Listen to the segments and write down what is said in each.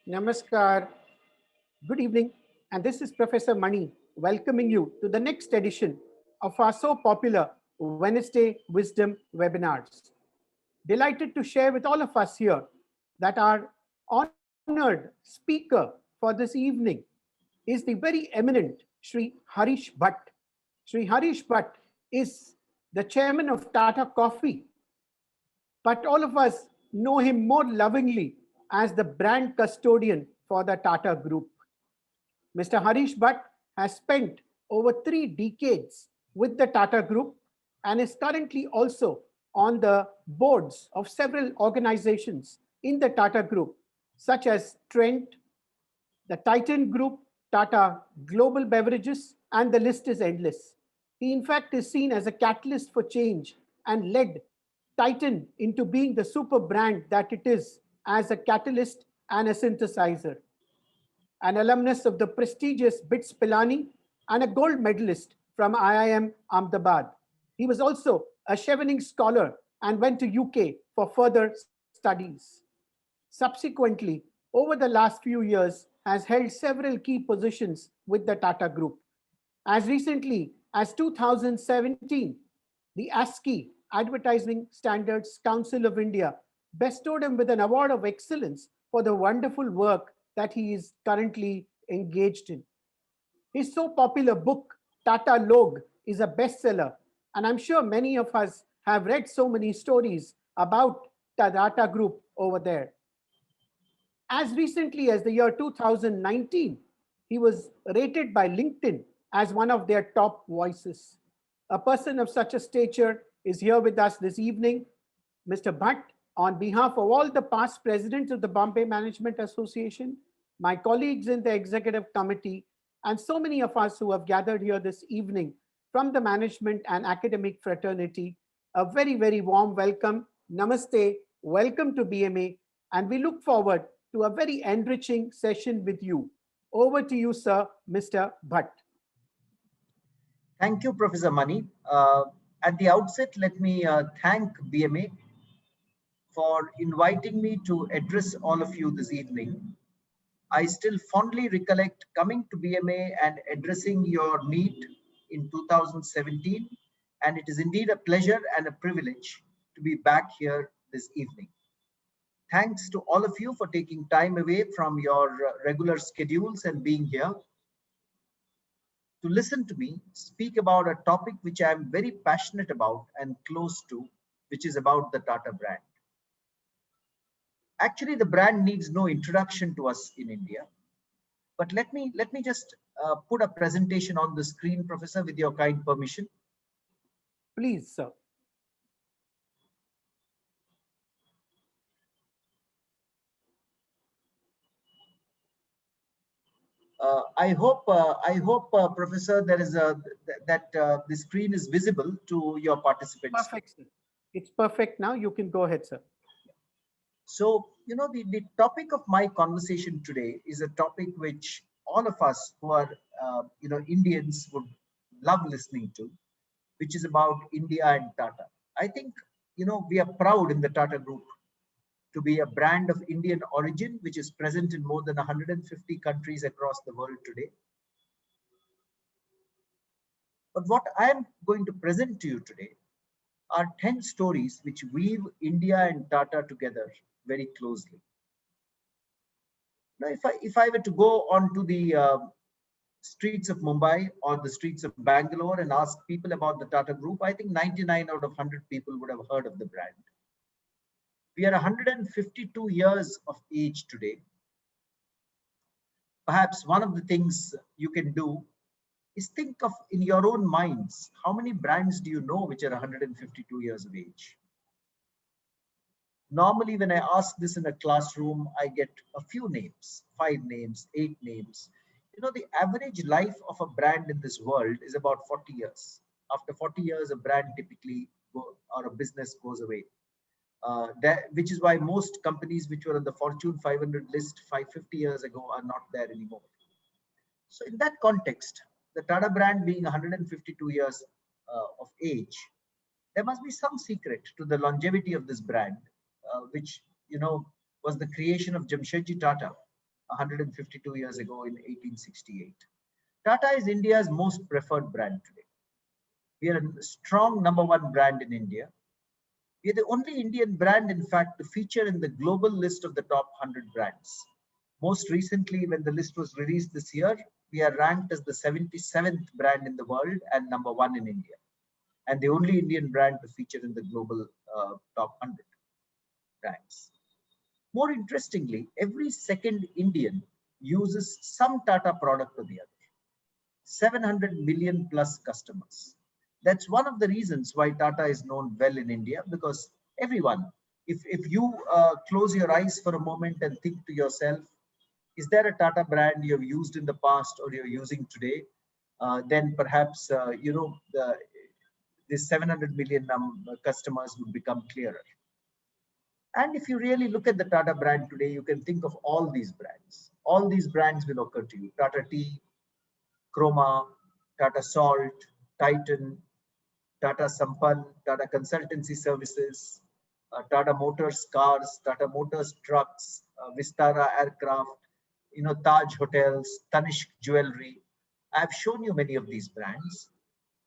Namaskar, good evening, and this is Professor Mani welcoming you to the next edition of our so popular Wednesday Wisdom webinars. Delighted to share with all of us here that our honored speaker for this evening is the very eminent Sri Harish Bhatt. Sri Harish Bhatt is the chairman of Tata Coffee, but all of us know him more lovingly as the brand custodian for the Tata Group. Mr. Harish Bhatt has spent over 3 decades with the Tata Group and is currently also on the boards of several organizations in the Tata Group, such as Trent, the Titan Group, Tata Global Beverages, and the list is endless. He, in fact, is seen as a catalyst for change and led Titan into being the super brand that it is as a catalyst and a synthesizer. An alumnus of the prestigious BITS Pilani and a gold medalist from IIM Ahmedabad. He was also a Chevening scholar and went to UK for further studies. Subsequently, over the last few years, has held several key positions with the Tata Group. As recently as 2017, the ASCI, Advertising Standards Council of India, bestowed him with an award of excellence for the wonderful work that he is currently engaged in. His so popular book, Tata Log, is a bestseller, and I'm sure many of us have read so many stories about the Tata Group over there. As recently as the year 2019, he was rated by LinkedIn as one of their top voices. A person of such a stature is here with us this evening. Mr. Bhatt, on behalf of all the past presidents of the Bombay Management Association, my colleagues in the executive committee, and so many of us who have gathered here this evening from the management and academic fraternity, a very, very warm welcome. Namaste, welcome to BMA, and we look forward to a very enriching session with you. Over to you, sir, Mr. Bhatt. Thank you, Professor Mani. At the outset, let me thank BMA for inviting me to address all of you this evening. I still fondly recollect coming to BMA and addressing your meet in 2017, and it is indeed a pleasure and a privilege to be back here this evening. Thanks to all of you for taking time away from your regular schedules and being here to listen to me speak about a topic which I am very passionate about and close to, which is about the Tata brand. Actually, the brand needs no introduction to us in India. But let me just put a presentation on the screen, Professor, with your kind permission. Please, sir. I hope, Professor, there is that the screen is visible to your participants. Perfect, sir. It's perfect now. You can go ahead, sir. So, the topic of my conversation today is a topic which all of us who are, Indians would love listening to, which is about India and Tata. I think, we are proud in the Tata Group to be a brand of Indian origin, which is present in more than 150 countries across the world today. But what I am going to present to you today are 10 stories which weave India and Tata together very closely. Now, if I were to go onto the streets of Mumbai or the streets of Bangalore and ask people about the Tata Group, I think 99 out of 100 people would have heard of the brand. We are 152 years of age today. Perhaps one of the things you can do is think of in your own minds, how many brands do you know which are 152 years of age? Normally, when I ask this in a classroom, I get a few names, 5 names, 8 names. The average life of a brand in this world is about 40 years. After 40 years, a brand typically or a business goes away. Which is why most companies which were on the Fortune 500 list 550 years ago are not there anymore. So in that context, the Tata brand being 152 years of age, there must be some secret to the longevity of this brand, which was the creation of Jamshedji Tata 152 years ago in 1868. Tata is India's most preferred brand today. We are a strong #1 brand in India. We are the only Indian brand, in fact, to feature in the global list of the top 100 brands. Most recently, when the list was released this year, we are ranked as the 77th brand in the world and #1 in India, and the only Indian brand to feature in the global top 100 brands. More interestingly, every second Indian uses some Tata product or the other. 700 million plus customers. That's one of the reasons why Tata is known well in India, because everyone, if you close your eyes for a moment and think to yourself, is there a Tata brand you have used in the past or you're using today? Then perhaps, this 700 million customers would become clearer. And if you really look at the Tata brand today, you can think of all these brands. All these brands will occur to you. Tata Tea, Chroma, Tata Salt, Titan, Tata Sampann, Tata Consultancy Services, Tata Motors Cars, Tata Motors Trucks, Vistara Aircraft, Taj Hotels, Tanishq Jewelry. I've shown you many of these brands.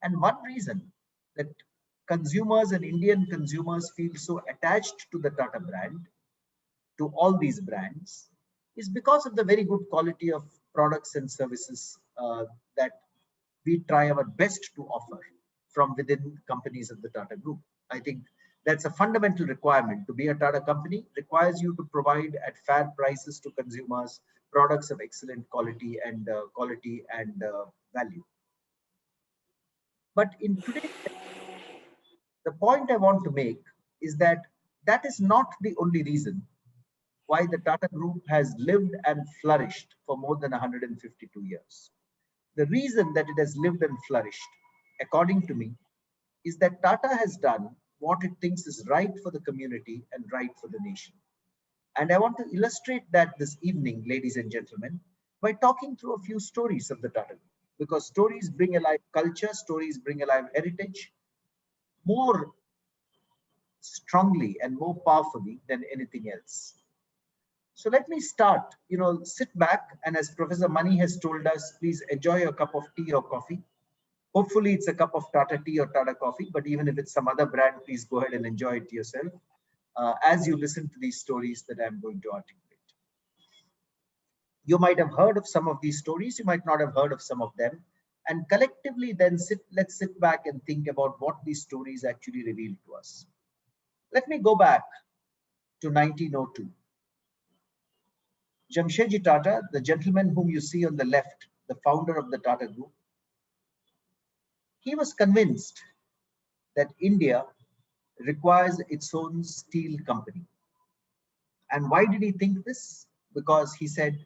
And one reason that consumers and Indian consumers feel so attached to the Tata brand, to all these brands, is because of the very good quality of products and services that we try our best to offer from within companies of the Tata Group. I think that's a fundamental requirement. To be a Tata company requires you to provide at fair prices to consumers products of excellent quality and value. But in today's, the point I want to make is that that is not the only reason why the Tata Group has lived and flourished for more than 152 years. The reason that it has lived and flourished, according to me, is that Tata has done what it thinks is right for the community and right for the nation. And I want to illustrate that this evening, ladies and gentlemen, by talking through a few stories of the Tata Group. Because stories bring alive culture, stories bring alive heritage more strongly and more powerfully than anything else. So let me start, sit back, and as Professor Mani has told us, please enjoy a cup of tea or coffee. Hopefully it's a cup of Tata tea or Tata coffee, but even if it's some other brand, please go ahead and enjoy it yourself as you listen to these stories that I'm going to articulate. You might have heard of some of these stories, you might not have heard of some of them, and collectively then let's sit back and think about what these stories actually reveal to us. Let me go back to 1902. Jamshedji Tata, the gentleman whom you see on the left, the founder of the Tata Group, he was convinced that India requires its own steel company. And why did he think this? Because he said,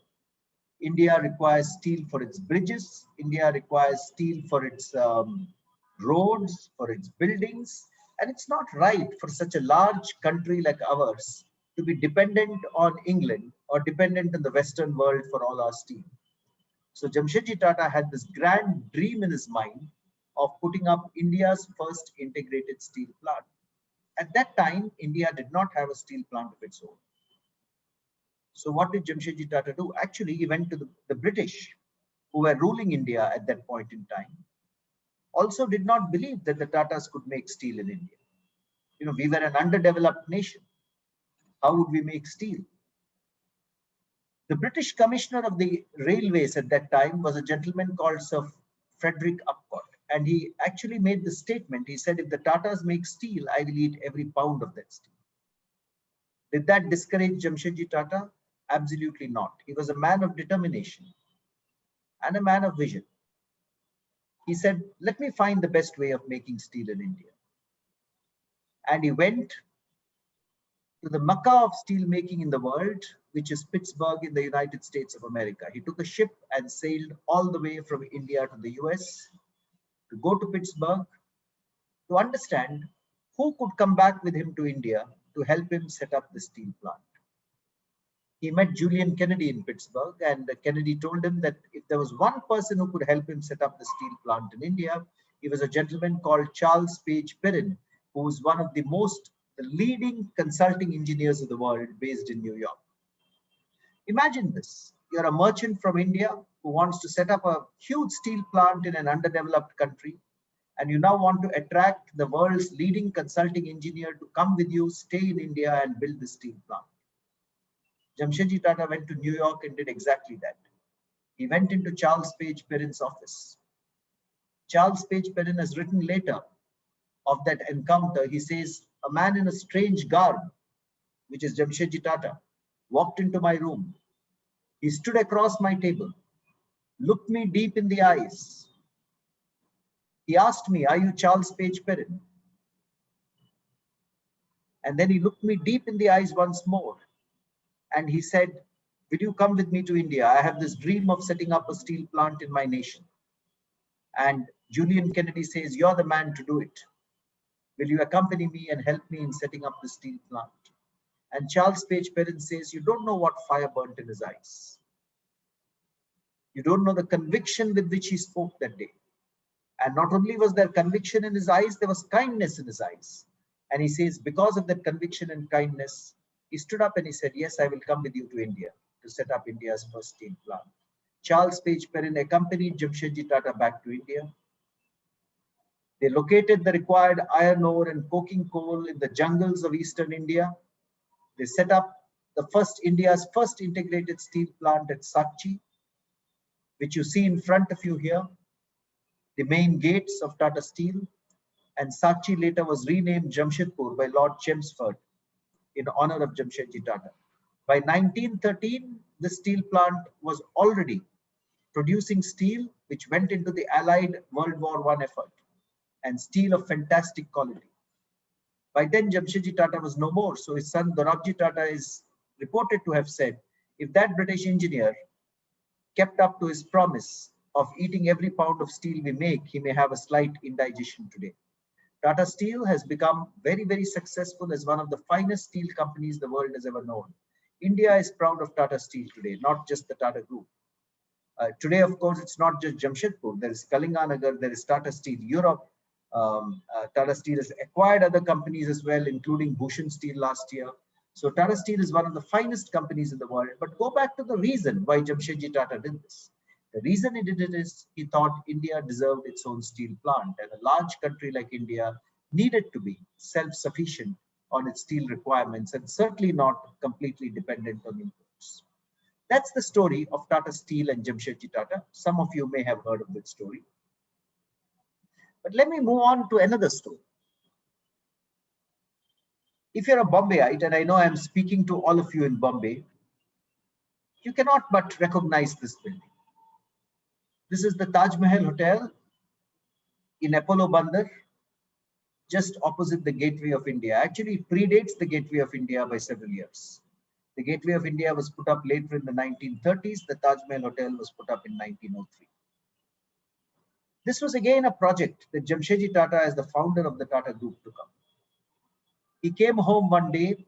India requires steel for its bridges, India requires steel for its roads, for its buildings, and it's not right for such a large country like ours to be dependent on England or dependent on the Western world for all our steel. So Jamshedji Tata had this grand dream in his mind of putting up India's first integrated steel plant. At that time, India did not have a steel plant of its own. So what did Jamshedji Tata do? Actually, he went to the British, who were ruling India at that point in time, also did not believe that the Tatas could make steel in India. We were an underdeveloped nation. How would we make steel? The British Commissioner of the Railways at that time was a gentleman called Sir Frederick Upcott. And he actually made the statement. He said, if the Tatas make steel, I will eat every pound of that steel. Did that discourage Jamshedji Tata? Absolutely not. He was a man of determination and a man of vision. He said, let me find the best way of making steel in India. And he went to the Mecca of steel making in the world, which is Pittsburgh in the United States of America. He took a ship and sailed all the way from India to the US to go to Pittsburgh to understand who could come back with him to India to help him set up the steel plant. He met Julian Kennedy in Pittsburgh, and Kennedy told him that if there was one person who could help him set up the steel plant in India, he was a gentleman called Charles Page Perrin, who was one of the leading consulting engineers of the world based in New York. Imagine this. You're a merchant from India who wants to set up a huge steel plant in an underdeveloped country, and you now want to attract the world's leading consulting engineer to come with you, stay in India and build the steel plant. Jamshedji Tata went to New York and did exactly that. He went into Charles Page Perrin's office. Charles Page Perrin has written later of that encounter. He says, a man in a strange garb, which is Jamshedji Tata, walked into my room. He stood across my table, looked me deep in the eyes. He asked me, are you Charles Page Perrin? And then he looked me deep in the eyes once more. And he said, will you come with me to India? I have this dream of setting up a steel plant in my nation. And Julian Kennedy says, you're the man to do it. Will you accompany me and help me in setting up the steel plant? And Charles Page Perrin says, you don't know what fire burnt in his eyes. You don't know the conviction with which he spoke that day. And not only was there conviction in his eyes, there was kindness in his eyes. And he says, because of that conviction and kindness, he stood up and he said, yes, I will come with you to India to set up India's first steel plant. Charles Page Perrin accompanied Jamshedji Tata back to India. They located the required iron ore and coking coal in the jungles of eastern India. They set up India's first integrated steel plant at Sakchi, which you see in front of you here, the main gates of Tata Steel. And Sakchi later was renamed Jamshedpur by Lord Chelmsford in honor of Jamshedji Tata. By 1913, the steel plant was already producing steel which went into the Allied World War I effort, and steel of fantastic quality. By then, Jamshedji Tata was no more, so his son Dorabji Tata is reported to have said, if that British engineer kept up to his promise of eating every pound of steel we make, he may have a slight indigestion today. Tata Steel has become very, very successful as one of the finest steel companies the world has ever known. India is proud of Tata Steel today, not just the Tata Group. Today, of course, it's not just Jamshedpur. There is Kalinganagar, there is Tata Steel Europe. Tata Steel has acquired other companies as well, including Bhushan Steel last year. So Tata Steel is one of the finest companies in the world. But go back to the reason why Jamshedji Tata did this. The reason he did it is he thought India deserved its own steel plant, and a large country like India needed to be self-sufficient on its steel requirements and certainly not completely dependent on imports. That's the story of Tata Steel and Jamshedji Tata. Some of you may have heard of that story. But let me move on to another story. If you're a Bombayite, and I know I'm speaking to all of you in Bombay, you cannot but recognize this building. This is the Taj Mahal Hotel in Apollo Bandar, just opposite the Gateway of India. Actually, it predates the Gateway of India by several years. The Gateway of India was put up later in the 1930s. The Taj Mahal Hotel was put up in 1903. This was again a project that Jamshedji Tata, as the founder of the Tata Group, took up. He came home one day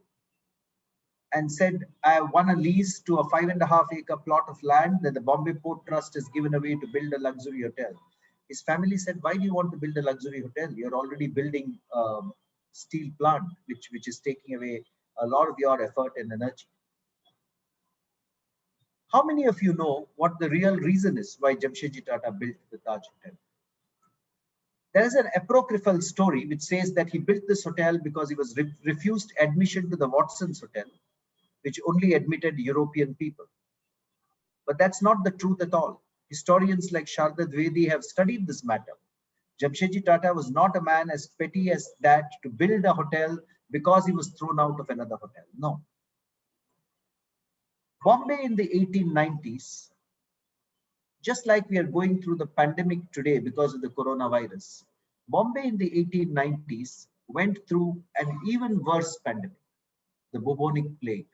and said, I won a lease to a 5.5-acre plot of land that the Bombay Port Trust has given away to build a luxury hotel. His family said, why do you want to build a luxury hotel? You're already building a steel plant, which is taking away a lot of your effort and energy. How many of you know what the real reason is why Jamshedji Tata built the Taj Hotel? There is an apocryphal story which says that he built this hotel because he was refused admission to the Watson's Hotel, which only admitted European people. But that's not the truth at all. Historians like Sharda Dwivedi have studied this matter. Jamshedji Tata was not a man as petty as that to build a hotel because he was thrown out of another hotel. No. Bombay in the 1890s, just like we are going through the pandemic today because of the coronavirus, Bombay in the 1890s went through an even worse pandemic, the bubonic plague.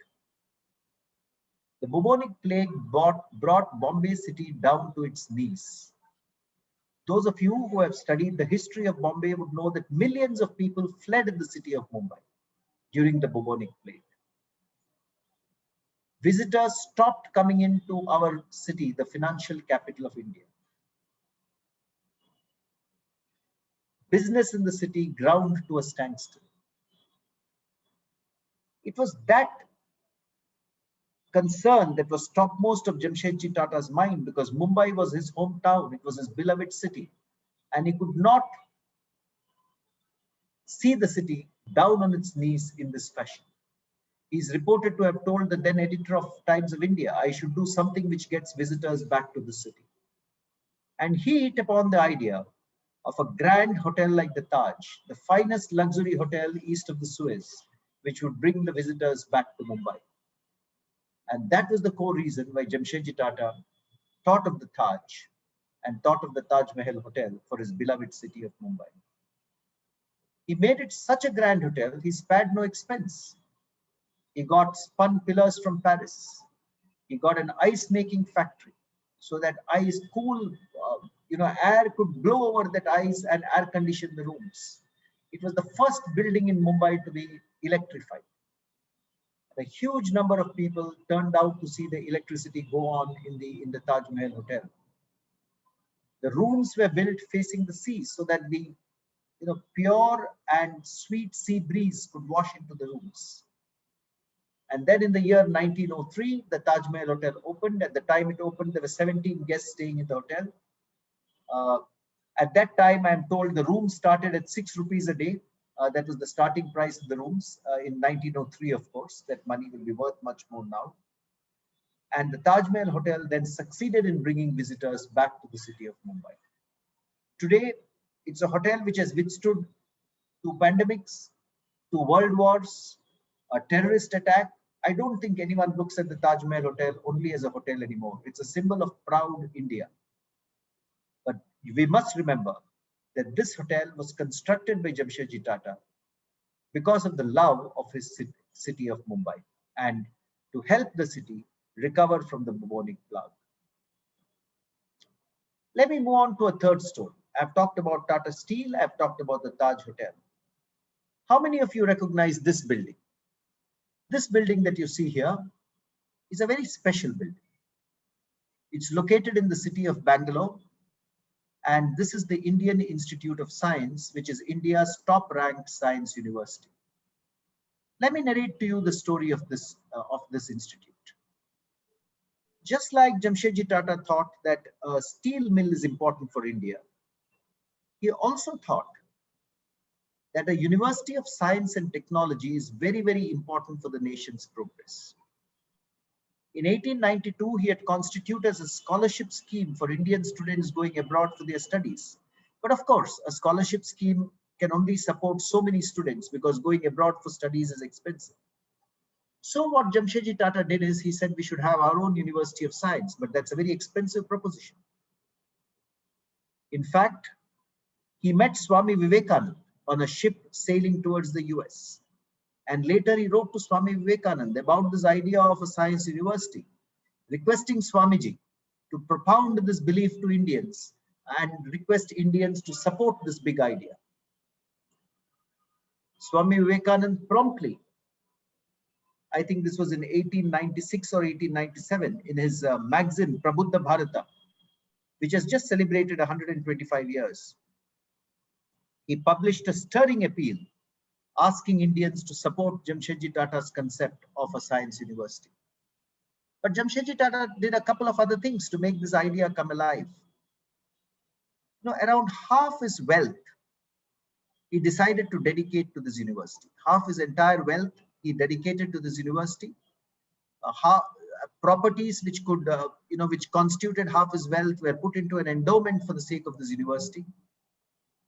The bubonic plague brought Bombay city down to its knees. Those of you who have studied the history of Bombay would know that millions of people fled in the city of Mumbai during the bubonic plague. Visitors stopped coming into our city, the financial capital of India. Business in the city ground to a standstill. It was that concern that was topmost of Jamshedji Tata's mind, because Mumbai was his hometown, it was his beloved city, and he could not see the city down on its knees in this fashion. He's reported to have told the then editor of Times of India, I should do something which gets visitors back to the city. And he hit upon the idea of a grand hotel like the Taj, the finest luxury hotel east of the Suez, which would bring the visitors back to Mumbai. And that was the core reason why Jamshedji Tata thought of the Taj and thought of the Taj Mahal Hotel for his beloved city of Mumbai. He made it such a grand hotel, he spared no expense. He got spun pillars from Paris. He got an ice making factory so that ice cool, air could blow over that ice and air condition the rooms. It was the first building in Mumbai to be electrified. A huge number of people turned out to see the electricity go on in the Taj Mahal Hotel. The rooms were built facing the sea so that the pure and sweet sea breeze could wash into the rooms. And then in the year 1903, the Taj Mahal Hotel opened. At the time it opened, there were 17 guests staying in the hotel. At that time, I'm told the room started at 6 rupees a day. That was the starting price of the rooms in 1903, of course. That money will be worth much more now. And the Taj Mahal Hotel then succeeded in bringing visitors back to the city of Mumbai. Today, it's a hotel which has withstood 2 pandemics, 2 world wars, a terrorist attack. I don't think anyone looks at the Taj Mahal Hotel only as a hotel anymore. It's a symbol of proud India. But we must remember that this hotel was constructed by Jamshedji Tata because of the love of his city of Mumbai and to help the city recover from the bubonic plague. Let me move on to a third story. I've talked about Tata Steel. I've talked about the Taj Hotel. How many of you recognize this building? This building that you see here is a very special building. It's located in the city of Bangalore, and this is the Indian Institute of Science, which is India's top-ranked science university. Let me narrate to you the story of this institute. Just like Jamshedji Tata thought that a steel mill is important for India, he also thought that a university of science and technology is very, very important for the nation's progress. In 1892, he had constituted a scholarship scheme for Indian students going abroad for their studies. But of course, a scholarship scheme can only support so many students because going abroad for studies is expensive. So what Jamshedji Tata did is he said we should have our own University of Science, but that's a very expensive proposition. In fact, he met Swami Vivekananda on a ship sailing towards the US. And later he wrote to Swami Vivekananda about this idea of a science university, requesting Swamiji to propound this belief to Indians and request Indians to support this big idea. Swami Vivekananda promptly, I think this was in 1896 or 1897, in his magazine Prabuddha Bharata, which has just celebrated 125 years, he published a stirring appeal asking Indians to support Jamshedji Tata's concept of a science university. But Jamshedji Tata did a couple of other things to make this idea come alive. Around half his wealth he decided to dedicate to this university. Half his entire wealth he dedicated to this university. Properties which could, which constituted half his wealth were put into an endowment for the sake of this university.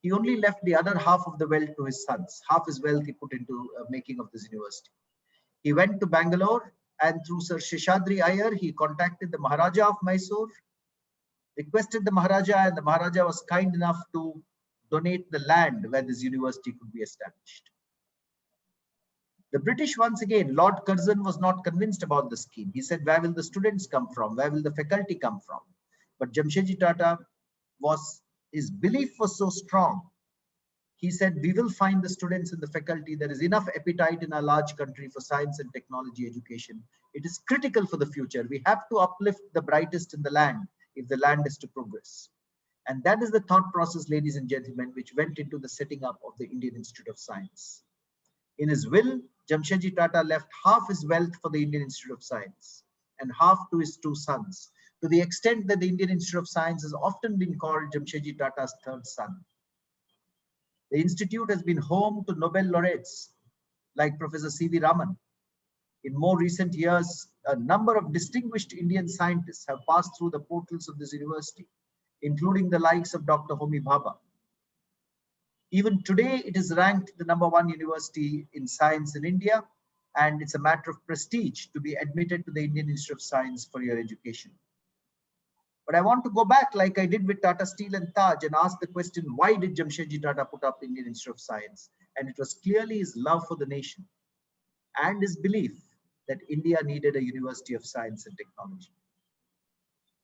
He only left the other half of the wealth to his sons. Half his wealth he put into making of this university. He went to Bangalore, and through Sir Sheshadri Iyer, he contacted the Maharaja of Mysore, requested the Maharaja, and the Maharaja was kind enough to donate the land where this university could be established. The British, once again, Lord Curzon was not convinced about the scheme. He said, where will the students come from? Where will the faculty come from? But Jamshedji Tata his belief was so strong. He said, we will find the students in the faculty. There is enough appetite in our large country for science and technology education. It is critical for the future. We have to uplift the brightest in the land if the land is to progress. And that is the thought process, ladies and gentlemen, which went into the setting up of the Indian Institute of Science. In his will, Jamshedji Tata left half his wealth for the Indian Institute of Science. and half to his two sons, to the extent that the Indian Institute of Science has often been called Jamshedji Tata's third son. The institute has been home to Nobel laureates like Professor C.V. Raman. In more recent years, a number of distinguished Indian scientists have passed through the portals of this university, including the likes of Dr. Homi Bhabha. Even today, it is ranked the #1 university in science in India, and it's a matter of prestige to be admitted to the Indian Institute of Science for your education. But I want to go back like I did with Tata Steel and Taj and ask the question, why did Jamshedji Tata put up Indian Institute of Science? And it was clearly his love for the nation and his belief that India needed a University of Science and Technology.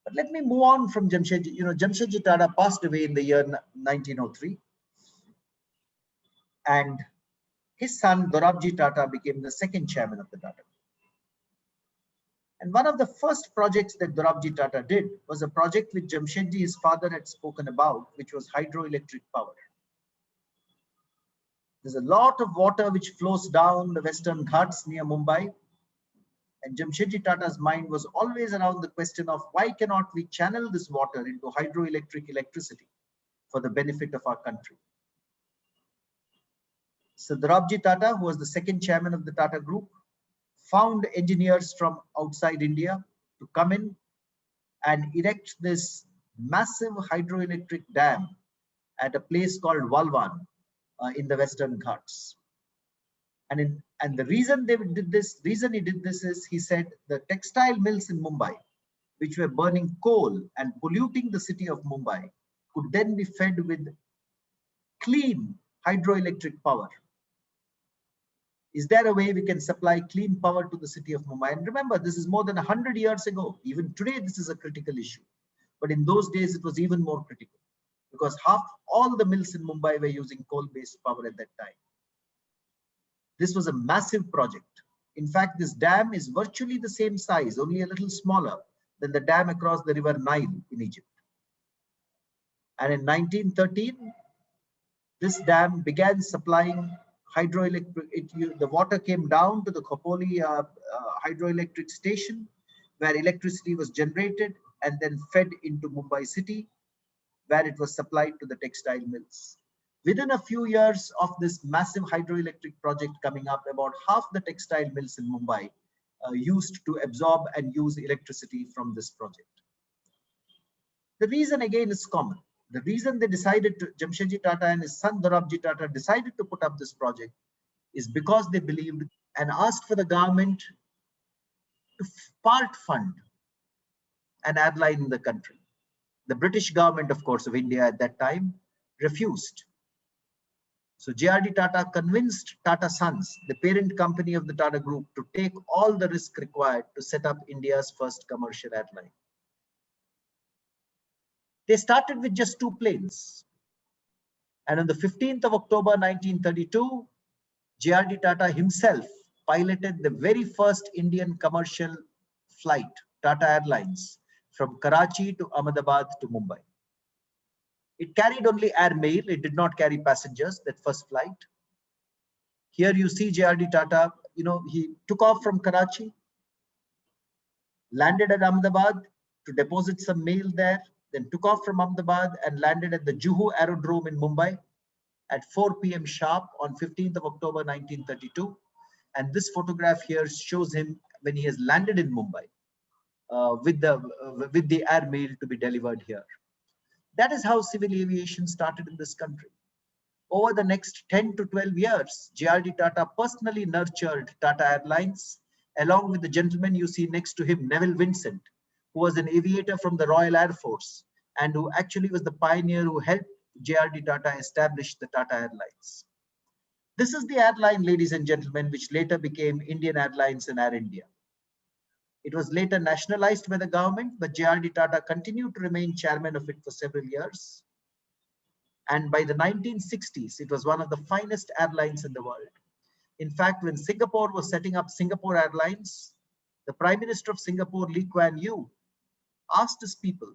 But let me move on from Jamshedji. Jamshedji Tata passed away in the year 1903. And his son, Dorabji Tata, became the second chairman of the Tata Group. And one of the first projects that Dorabji Tata did was a project which Jamshedji, his father, had spoken about, which was hydroelectric power. There's a lot of water which flows down the Western Ghats near Mumbai. And Jamshedji Tata's mind was always around the question of why cannot we channel this water into hydroelectric electricity for the benefit of our country. So Dorabji Tata, who was the second chairman of the Tata Group, found engineers from outside India to come in and erect this massive hydroelectric dam at a place called Walwan in the Western Ghats. And the reason he did this is, he said, the textile mills in Mumbai, which were burning coal and polluting the city of Mumbai, could then be fed with clean hydroelectric power. Is there a way we can supply clean power to the city of Mumbai? And remember, this is more than 100 years ago. Even today, this is a critical issue. But in those days, it was even more critical because all the mills in Mumbai were using coal-based power at that time. This was a massive project. In fact, this dam is virtually the same size, only a little smaller than the dam across the river Nile in Egypt. And in 1913, this dam began supplying hydroelectric. The water came down to the Khopoli hydroelectric station, where electricity was generated and then fed into Mumbai city, where it was supplied to the textile mills. Within a few years of this massive hydroelectric project coming up, about half the textile mills in Mumbai used to absorb and use electricity from this project. The reason again is common. The reason they decided to, Jamshedji Tata and his son Dorabji Tata decided to put up this project is because they believed and asked for the government to part fund an airline in the country. The British government, of course, of India at that time refused. So JRD Tata convinced Tata Sons, the parent company of the Tata Group, to take all the risk required to set up India's first commercial airline. They started with just 2 planes. And on the 15th of October 1932, JRD Tata himself piloted the very first Indian commercial flight, Tata Airlines, from Karachi to Ahmedabad to Mumbai. It carried only air mail. It did not carry passengers, that first flight. Here you see JRD Tata, he took off from Karachi, landed at Ahmedabad to deposit some mail there, then took off from Ahmedabad and landed at the Juhu Aerodrome in Mumbai at 4 p.m. sharp on 15th of October 1932. And this photograph here shows him when he has landed in Mumbai with the air mail to be delivered here. That is how civil aviation started in this country. Over the next 10 to 12 years, JRD Tata personally nurtured Tata Airlines, along with the gentleman you see next to him, Neville Vincent, who was an aviator from the Royal Air Force and who actually was the pioneer who helped JRD Tata establish the Tata Airlines. This is the airline, ladies and gentlemen, which later became Indian Airlines and Air India. It was later nationalized by the government, but JRD Tata continued to remain chairman of it for several years. And by the 1960s, it was one of the finest airlines in the world. In fact, when Singapore was setting up Singapore Airlines, the Prime Minister of Singapore, Lee Kuan Yew, asked his people,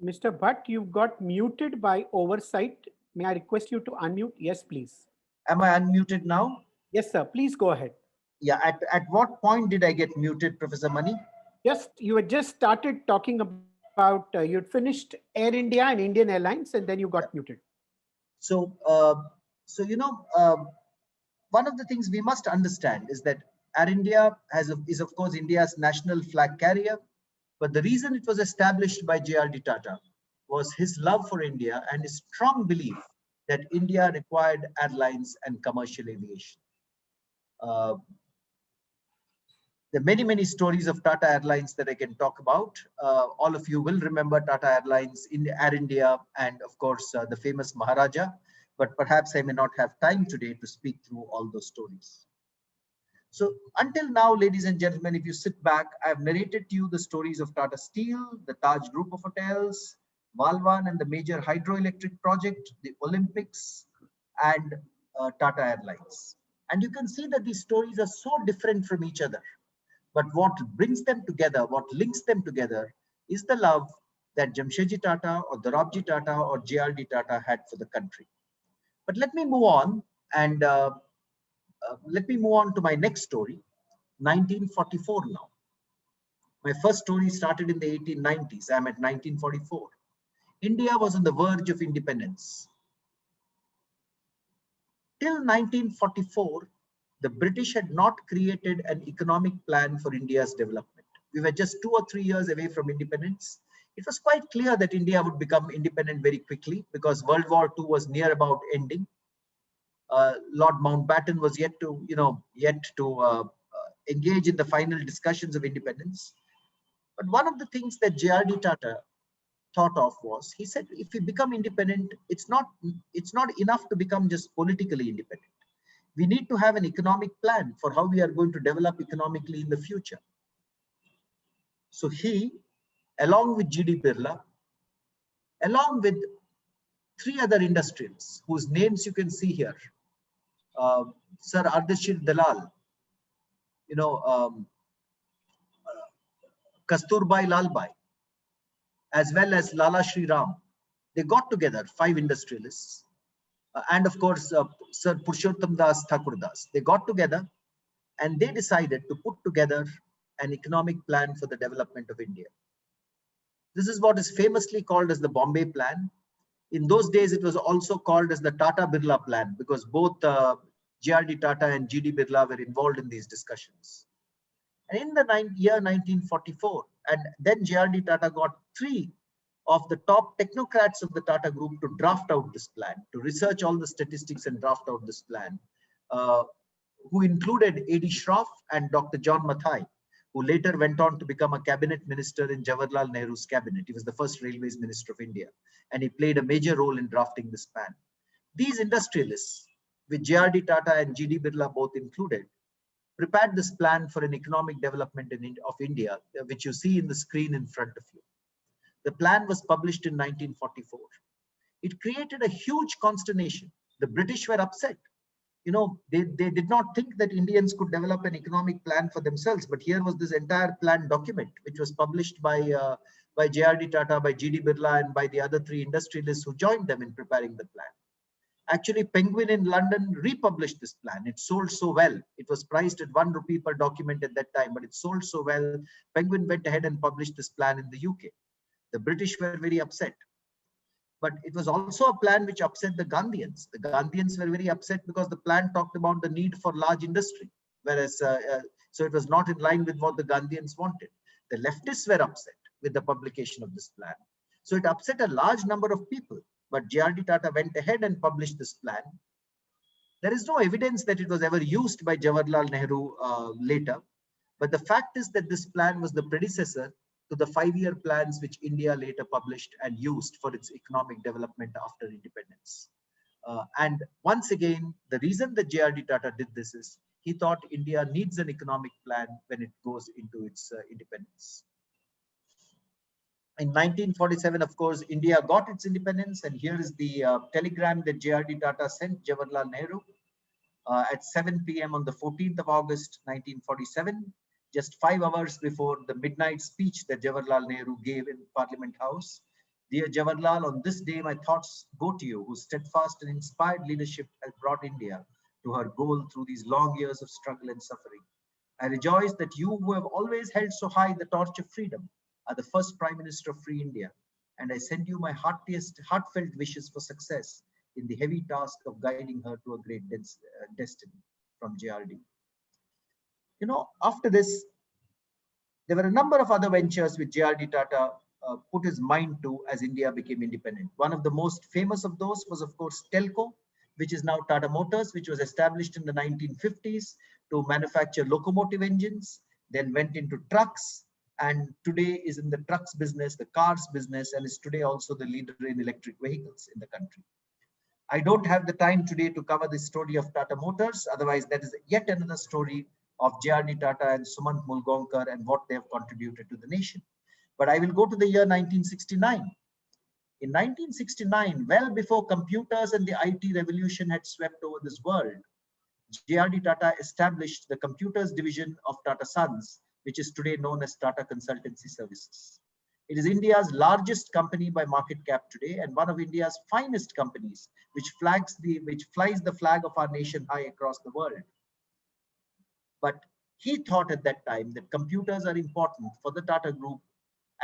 Mr. Bhatt, you've got muted by oversight. May I request you to unmute? Yes, please. Am I unmuted now? Yes, sir. Please go ahead. Yeah, at what point did I get muted, Professor Mani? You had just started talking about you'd finished Air India and Indian Airlines, and then you got Yeah. muted. So, one of the things we must understand is that Air India is of course India's national flag carrier, but the reason it was established by J.R.D. Tata was his love for India and his strong belief that India required airlines and commercial aviation. Uh, there are many stories of Tata Airlines that I can talk about. All of you will remember Tata Airlines, in Air India, and of course the famous Maharaja. But perhaps I may not have time today to speak through all those stories. So until now, ladies and gentlemen, if you sit back, I've narrated to you the stories of Tata Steel, the Taj Group of Hotels, Walwan and the major hydroelectric project, the Olympics, and Tata Airlines. And you can see that these stories are so different from each other. But what brings them together, what links them together, is the love that Jamshedji Tata or Dorabji Tata or J.R.D. Tata had for the country. But let me move on and let me move on to my next story, 1944 now. My first story started in the 1890s. I'm at 1944. India was on the verge of independence. Till 1944, the British had not created an economic plan for India's development. We were just 2 or 3 years away from independence. It was quite clear that India would become independent very quickly because World War II was near about ending. Lord Mountbatten was yet to engage in the final discussions of independence. But one of the things that J.R.D. Tata thought of was, he said, if we become independent, it's not enough to become just politically independent. We need to have an economic plan for how we are going to develop economically in the future. So he, along with G.D. Birla, along with 3 other industrialists whose names you can see here, Sir Ardeshir Dalal, you know, Kasturbai Lalbai, as well as Lala Shri Ram. They got together, 5 industrialists, and of course, Sir Purushottam Das Thakurdas. They got together and they decided to put together an economic plan for the development of India. This is what is famously called as the Bombay Plan. In those days, it was also called as the Tata Birla Plan because both J.R.D. Tata and G.D. Birla were involved in these discussions. And in the year 1944, and then J.R.D. Tata got 3 of the top technocrats of the Tata Group to draft out this plan, to research all the statistics and draft out this plan, who included A.D. Shroff and Dr. John Mathai, who later went on to become a cabinet minister in Jawaharlal Nehru's cabinet. He was the first railways minister of India, and he played a major role in drafting this plan. These industrialists, with J.R.D. Tata and G.D. Birla both included, prepared this plan for an economic development of India, which you see in the screen in front of you. The plan was published in 1944. It created a huge consternation. The British were upset. You know, they did not think that Indians could develop an economic plan for themselves, but here was this entire plan document, which was published by J.R.D. Tata, by G.D. Birla, and by the other 3 industrialists who joined them in preparing the plan. Actually, Penguin in London republished this plan. It sold so well. It was priced at ₹1 per document at that time, but it sold so well. Penguin went ahead and published this plan in the UK. The British were very upset. But it was also a plan which upset the Gandhians. The Gandhians were very upset because the plan talked about the need for large industry, whereas so it was not in line with what the Gandhians wanted. The leftists were upset with the publication of this plan. So it upset a large number of people. But J.R.D. Tata went ahead and published this plan. There is no evidence that it was ever used by Jawaharlal Nehru later. But the fact is that this plan was the predecessor to the 5-year plans which India later published and used for its economic development after independence. And once again, the reason that J.R.D. Tata did this is he thought India needs an economic plan when it goes into its independence. In 1947, of course, India got its independence, and here is the telegram that J.R.D. Tata sent Jawaharlal Nehru at 7 p.m. on the 14th of August, 1947. Just 5 hours before the midnight speech that Jawaharlal Nehru gave in Parliament House. Dear Jawaharlal, on this day, my thoughts go to you, whose steadfast and inspired leadership has brought India to her goal through these long years of struggle and suffering. I rejoice that you, who have always held so high the torch of freedom, are the first Prime Minister of Free India, and I send you my heartfelt wishes for success in the heavy task of guiding her to a great destiny. From JRD. After this, there were a number of other ventures which JRD Tata put his mind to as India became independent. One of the most famous of those was, of course, Telco, which is now Tata Motors, which was established in the 1950s to manufacture locomotive engines, then went into trucks, and today is in the trucks business, the cars business, and is today also the leader in electric vehicles in the country. I don't have the time today to cover the story of Tata Motors. Otherwise, that is yet another story of JRD Tata and Sumant Mulgaonkar and what they have contributed to the nation. But I will go to the year 1969. In 1969, well before computers and the IT revolution had swept over this world, JRD Tata established the computers division of Tata Sons, which is today known as Tata Consultancy Services. It is India's largest company by market cap today and one of India's finest companies, which flies the flag of our nation high across the world. But he thought at that time that computers are important for the Tata Group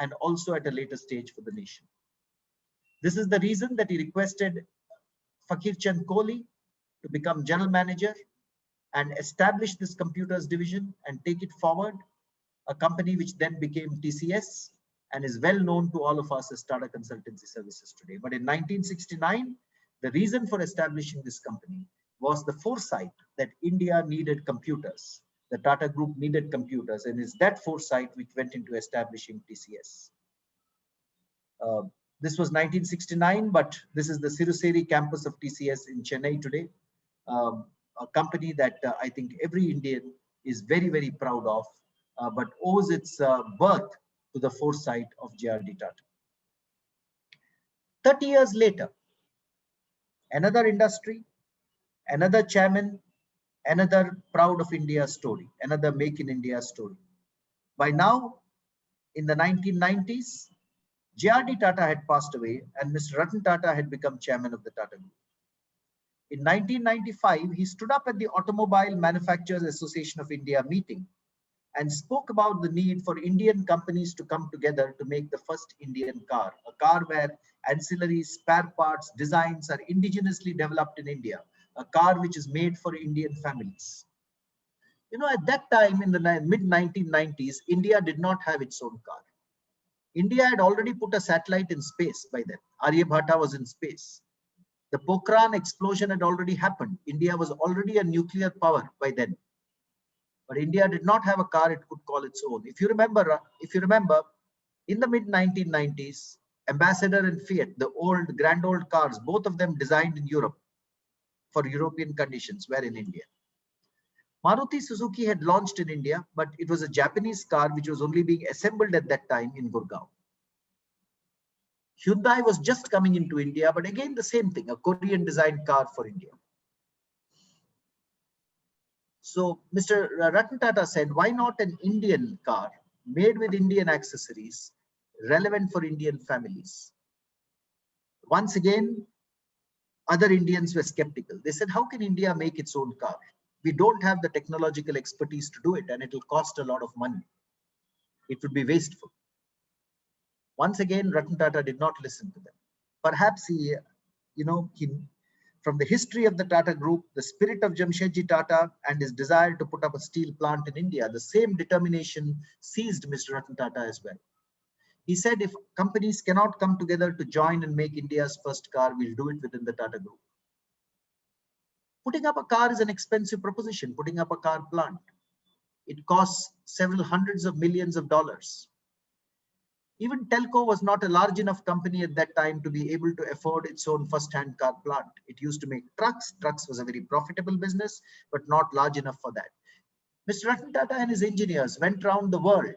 and also at a later stage for the nation. This is the reason that he requested Fakir Chand Kohli to become general manager and establish this computers division and take it forward, a company which then became TCS and is well known to all of us as Tata Consultancy Services today. But in 1969, the reason for establishing this company was the foresight that India needed computers. The Tata Group needed computers, and it's that foresight which went into establishing TCS. This was 1969, but this is the Siruseri campus of TCS in Chennai today. A company that I think every Indian is very, very proud of, but owes its birth to the foresight of JRD Tata. 30 years later, another industry, another chairman, another proud of India story, another make in India story. By now, in the 1990s, JRD Tata had passed away and Mr. Ratan Tata had become chairman of the Tata Group. In 1995, he stood up at the Automobile Manufacturers Association of India meeting and spoke about the need for Indian companies to come together to make the first Indian car, a car where ancillary spare parts, designs are indigenously developed in India, a car which is made for Indian families. At that time in the mid-1990s, India did not have its own car. India had already put a satellite in space by then. Aryabhata was in space. The Pokhran explosion had already happened. India was already a nuclear power by then. But India did not have a car it could call its own. If you remember, in the mid-1990s, Ambassador and Fiat, the grand old cars, both of them designed in Europe for European conditions, were in India. Maruti Suzuki had launched in India, but it was a Japanese car which was only being assembled at that time in Gurgaon. Hyundai was just coming into India, but again the same thing, a Korean designed car for India. So Mr. Ratan Tata said, why not an Indian car made with Indian accessories, relevant for Indian families? Once again, other Indians were skeptical. They said, how can India make its own car? We don't have the technological expertise to do it, and it will cost a lot of money. It would be wasteful. Once again, Ratan Tata did not listen to them. Perhaps he, from the history of the Tata Group, the spirit of Jamshedji Tata and his desire to put up a steel plant in India, the same determination seized Mr. Ratan Tata as well. He said, if companies cannot come together to join and make India's first car, we'll do it within the Tata Group. Putting up a car is an expensive proposition, putting up a car plant. It costs several hundreds of millions of dollars. Even Telco was not a large enough company at that time to be able to afford its own first-hand car plant. It used to make trucks. Trucks was a very profitable business, but not large enough for that. Mr. Ratan Tata and his engineers went around the world.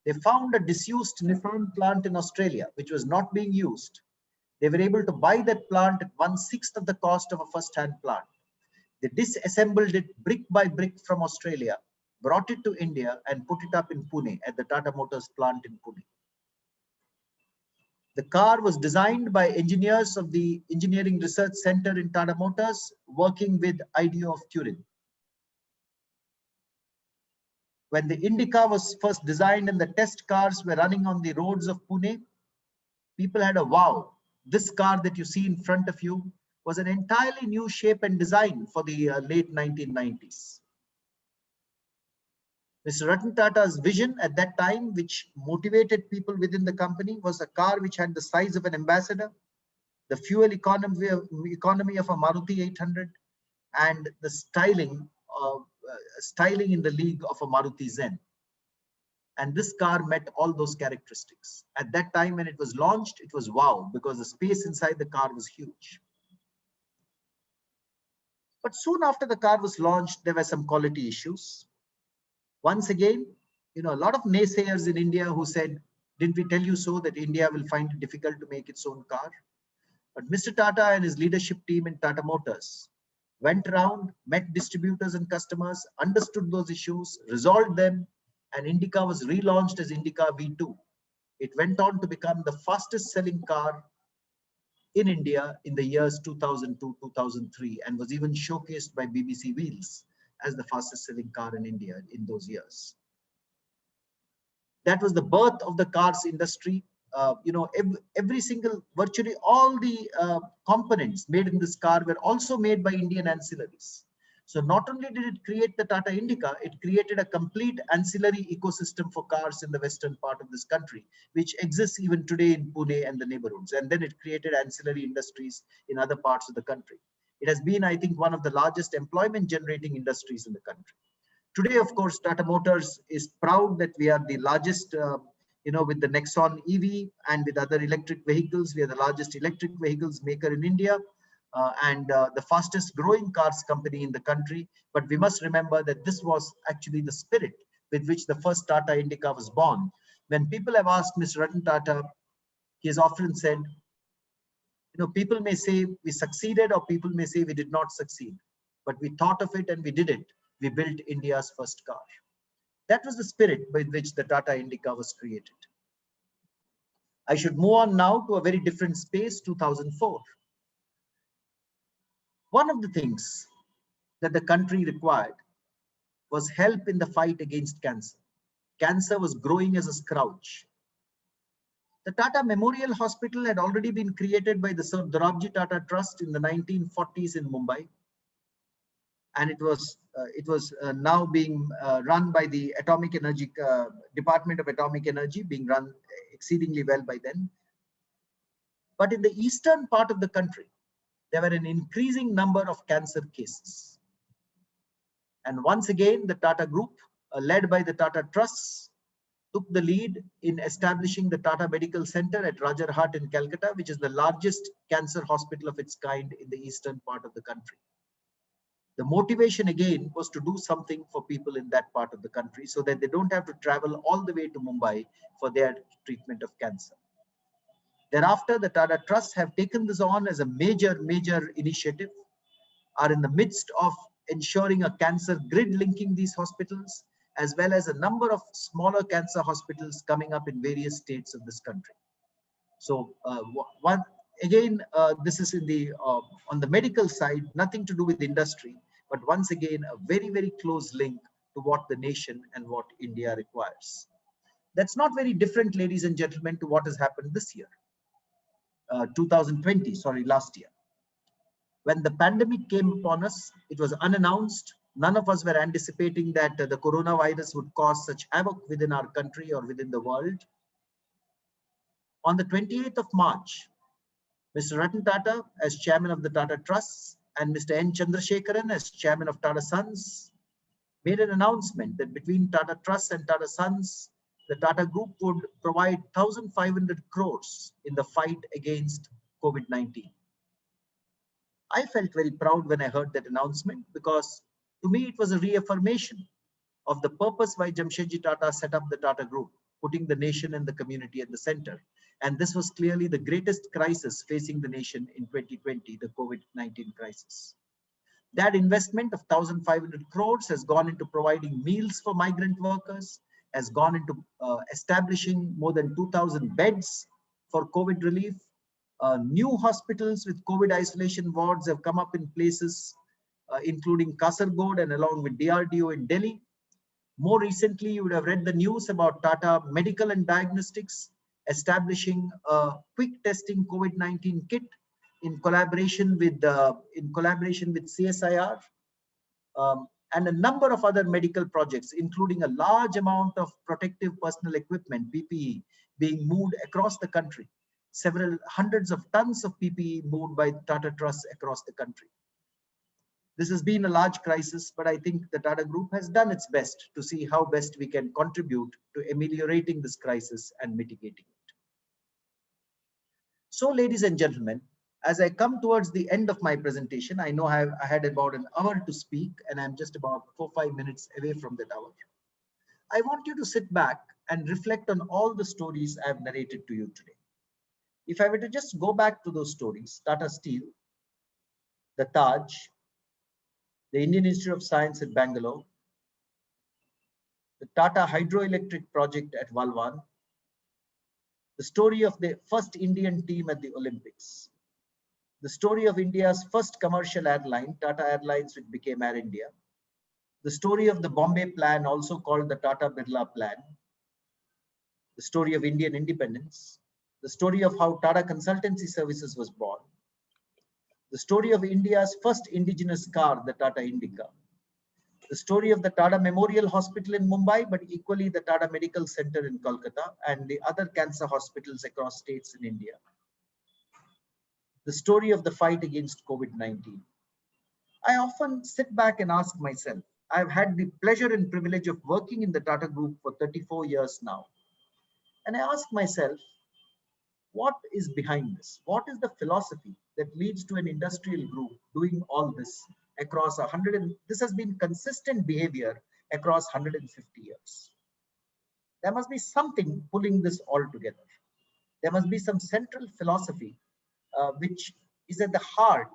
They found a disused Nissan plant in Australia, which was not being used. They were able to buy that plant at 1/6 of the cost of a first-hand plant. They disassembled it brick by brick from Australia, brought it to India and put it up in Pune at the Tata Motors plant in Pune. The car was designed by engineers of the Engineering Research Center in Tata Motors, working with IDEO of Turin. When the Indica was first designed and the test cars were running on the roads of Pune, people had a wow. This car that you see in front of you was an entirely new shape and design for the late 1990s. Mr. Ratan Tata's vision at that time, which motivated people within the company, was a car which had the size of an ambassador, the fuel economy of a Maruti 800, and the styling in the league of a Maruti Zen. And this car met all those characteristics. At that time when it was launched, it was wow, because the space inside the car was huge. But soon after the car was launched, there were some quality issues. Once again, a lot of naysayers in India who said, didn't we tell you so, that India will find it difficult to make its own car? But Mr. Tata and his leadership team in Tata Motors went around, met distributors and customers, understood those issues, resolved them, and Indica was relaunched as Indica V2. It went on to become the fastest selling car in India in the years 2002-2003, and was even showcased by BBC Wheels as the fastest selling car in India in those years. That was the birth of the cars industry. Every single, virtually all the components made in this car were also made by Indian ancillaries. So not only did it create the Tata Indica, it created a complete ancillary ecosystem for cars in the western part of this country, which exists even today in Pune and the neighborhoods. And then it created ancillary industries in other parts of the country. It has been, I think, one of the largest employment generating industries in the country. Today, of course, Tata Motors is proud that we are the largest, with the Nexon EV and with other electric vehicles. We are the largest electric vehicles maker in India. And the fastest growing cars company in the country. But we must remember that this was actually the spirit with which the first Tata Indica was born. When people have asked Mr. Ratan Tata, he has often said, people may say we succeeded, or people may say we did not succeed, but we thought of it and we did it. We built India's first car. That was the spirit with which the Tata Indica was created. I should move on now to a very different space, 2004. One of the things that the country required was help in the fight against cancer. Cancer was growing as a scourge. The Tata Memorial Hospital had already been created by the Sir Dorabji Tata Trust in the 1940s in Mumbai. And it was now being run by the Atomic Energy Department of Atomic Energy, being run exceedingly well by then. But in the eastern part of the country, there were an increasing number of cancer cases. And once again, the Tata Group, led by the Tata Trusts, took the lead in establishing the Tata Medical Center at Rajarhat in Calcutta, which is the largest cancer hospital of its kind in the eastern part of the country. The motivation again was to do something for people in that part of the country so that they don't have to travel all the way to Mumbai for their treatment of cancer. Thereafter, the Tata Trusts have taken this on as a major initiative, are in the midst of ensuring a cancer grid linking these hospitals, as well as a number of smaller cancer hospitals coming up in various states of this country. So this is in the on the medical side, nothing to do with industry, but once again, a very close link to what the nation and what India requires. That's not very different, ladies and gentlemen, to what has happened this year. 2020, last year. When the pandemic came upon us, it was unannounced. None of us were anticipating that the coronavirus would cause such havoc within our country or within the world. On the 28th of March, Mr. Ratan Tata, as chairman of the Tata Trusts, and Mr. N. Chandrasekaran, as chairman of Tata Sons, made an announcement that between Tata Trusts and Tata Sons, the Tata Group would provide 1,500 crores in the fight against COVID-19. I felt very proud when I heard that announcement, because to me it was a reaffirmation of the purpose why Jamshedji Tata set up the Tata Group, putting the nation and the community at the center. And this was clearly the greatest crisis facing the nation in 2020, the COVID-19 crisis. That investment of 1,500 crores has gone into providing meals for migrant workers, has gone into establishing more than 2,000 beds for COVID relief. New hospitals with COVID isolation wards have come up in places including Kasargod and along with DRDO in Delhi. More recently, you would have read the news about Tata Medical and Diagnostics establishing a quick testing COVID-19 kit in collaboration with CSIR, and a number of other medical projects, including a large amount of protective personal equipment (PPE) being moved across the country. Several hundreds of tons of PPE moved by Tata Trust across the country. This has been a large crisis, but I think the Tata Group has done its best to see how best we can contribute to ameliorating this crisis and mitigating it. So, ladies and gentlemen, as I come towards the end of my presentation, I know I had about an hour to speak, and I'm just about 4 or 5 minutes away from that hour. I want you to sit back and reflect on all the stories I've narrated to you today. If I were to just go back to those stories, Tata Steel, the Taj, the Indian Institute of Science at Bangalore, the Tata Hydroelectric project at Walwan, the story of the first Indian team at the Olympics, the story of India's first commercial airline, Tata Airlines, which became Air India, the story of the Bombay Plan, also called the Tata Birla Plan, the story of Indian independence, the story of how Tata Consultancy Services was born, the story of India's first indigenous car, the Tata Indica, the story of the Tata Memorial Hospital in Mumbai, but equally the Tata Medical Center in Kolkata and the other cancer hospitals across states in India, the story of the fight against COVID-19. I often sit back and ask myself, I've had the pleasure and privilege of working in the Tata Group for 34 years now. And I ask myself, what is behind this? What is the philosophy that leads to an industrial group doing all this across this has been consistent behavior across 150 years. There must be something pulling this all together. There must be some central philosophy which is at the heart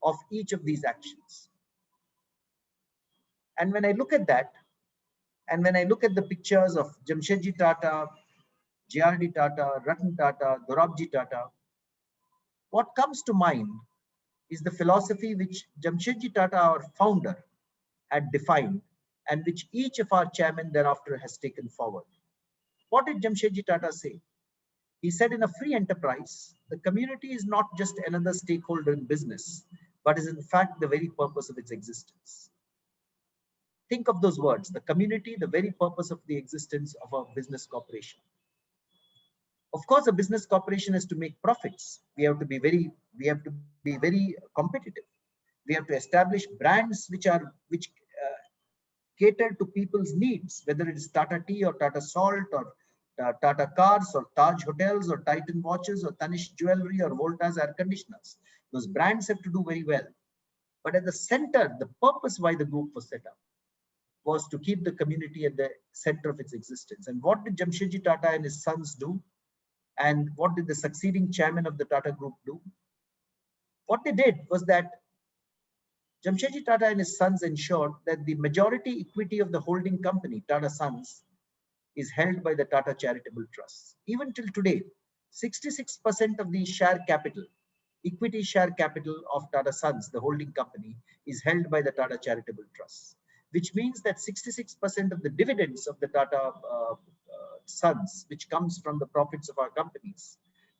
of each of these actions. And when I look at that, and when I look at the pictures of Jamshedji Tata, J.R.D. Tata, Ratan Tata, Dorabji Tata, what comes to mind is the philosophy which Jamshedji Tata, our founder, had defined and which each of our chairmen thereafter has taken forward. What did Jamshedji Tata say? He said, in a free enterprise, the community is not just another stakeholder in business, but is in fact the very purpose of its existence. Think of those words, the community, the very purpose of the existence of a business corporation. Of course, a business corporation has to make profits. We have to be very competitive. We have to establish brands which cater to people's needs, whether it is Tata Tea or Tata Salt or Tata Cars or Taj Hotels or Titan Watches or Tanishq Jewelry or Voltas Air Conditioners. Those brands have to do very well. But at the center, the purpose why the group was set up was to keep the community at the center of its existence. And what did Jamshedji Tata and his sons do? And what did the succeeding chairman of the Tata Group do? What they did was that Jamshedji Tata and his sons ensured that the majority equity of the holding company, Tata Sons, is held by the Tata Charitable Trust. Even till today, 66% of the share capital, equity share capital of Tata Sons, the holding company, is held by the Tata Charitable Trust, which means that 66% of the dividends of the Tata Sons, which comes from the profits of our companies,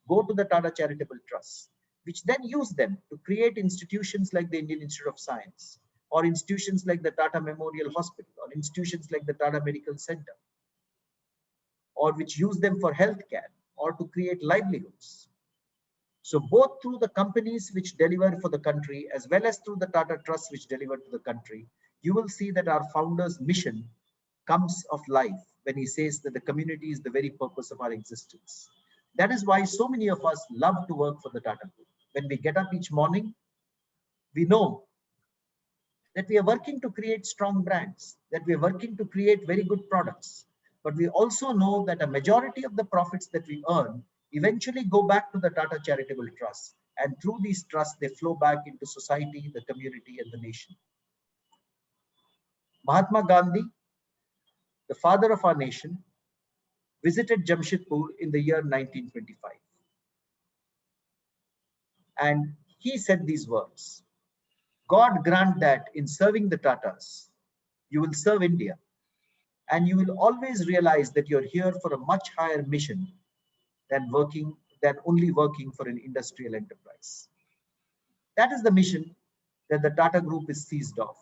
go to the Tata Charitable Trust, which then use them to create institutions like the Indian Institute of Science, or institutions like the Tata Memorial Hospital, or institutions like the Tata Medical Center, or which use them for healthcare, or to create livelihoods. So both through the companies which deliver for the country, as well as through the Tata Trust which deliver to the country, you will see that our founder's mission comes of life when he says that the community is the very purpose of our existence. That is why so many of us love to work for the Tata Group. When we get up each morning, we know that we are working to create strong brands, that we are working to create very good products. But we also know that a majority of the profits that we earn eventually go back to the Tata Charitable Trust. And through these trusts, they flow back into society, the community, and the nation. Mahatma Gandhi, the father of our nation, visited Jamshedpur in the year 1925. And he said these words: God grant that in serving the Tatas, you will serve India, and you will always realize that you're here for a much higher mission than only working for an industrial enterprise. That is the mission that the Tata Group is seized of.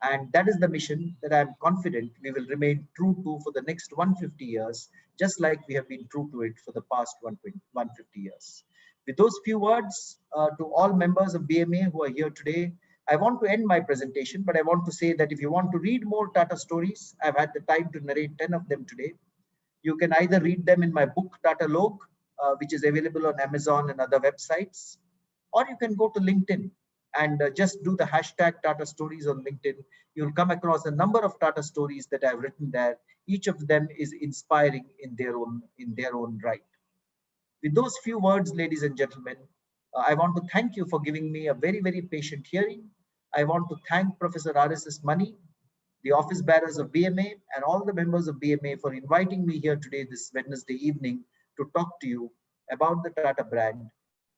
And that is the mission that I am confident we will remain true to for the next 150 years, just like we have been true to it for the past 150 years. With those few words, to all members of BMA who are here today, I want to end my presentation, but I want to say that if you want to read more Tata stories, I've had the time to narrate 10 of them today. You can either read them in my book, Tata Log, which is available on Amazon and other websites, or you can go to LinkedIn and just do the hashtag Tata Stories on LinkedIn. You'll come across a number of Tata stories that I've written there. Each of them is inspiring in their own right. With those few words, ladies and gentlemen, I want to thank you for giving me a very, very patient hearing. I want to thank Professor RSS Mani, the office bearers of BMA, and all the members of BMA for inviting me here today, this Wednesday evening, to talk to you about the Tata brand